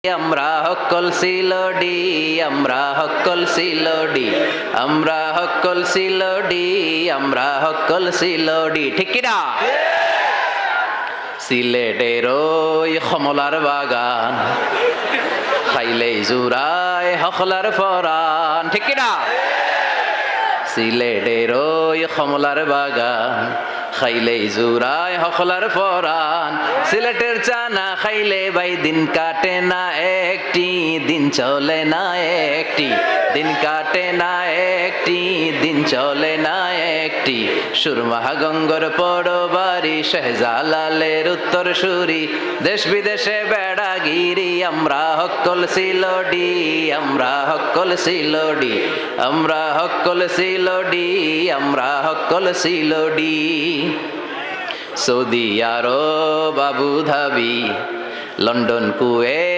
আমরা হকল সিলডি, আমরা হকল সিলডি, আমরা হকল সিলডি, আমরা হকল সিলডি, ঠিক কিনা? সিলেটের ওই কমলার বাগান খাইলেই জুরায় হকলার ফরান, ঠিক কিনা? সিলেটের ওই কমলার বাগান খাইলেই জুরায় হকলার ফরান। সিলেটের চানা খাইলে ভাই দিন কাটে না একটি, দিন চলে না একটি, দিন কাটে না একটি, দিন চলে না একটি। সুরমা গঙ্গর পরবাড়ি শাহজালালের উত্তর সুরি, দেশ বিদেশে বেড়াগিরি। আমরা হকল সিলডি, আমরা হকল সিলডি, আমরা হকল সিলডি, আমরা হকল সিলডি। সৌদি আরব, আবু ধাবি, লন্ডন, কুয়েত,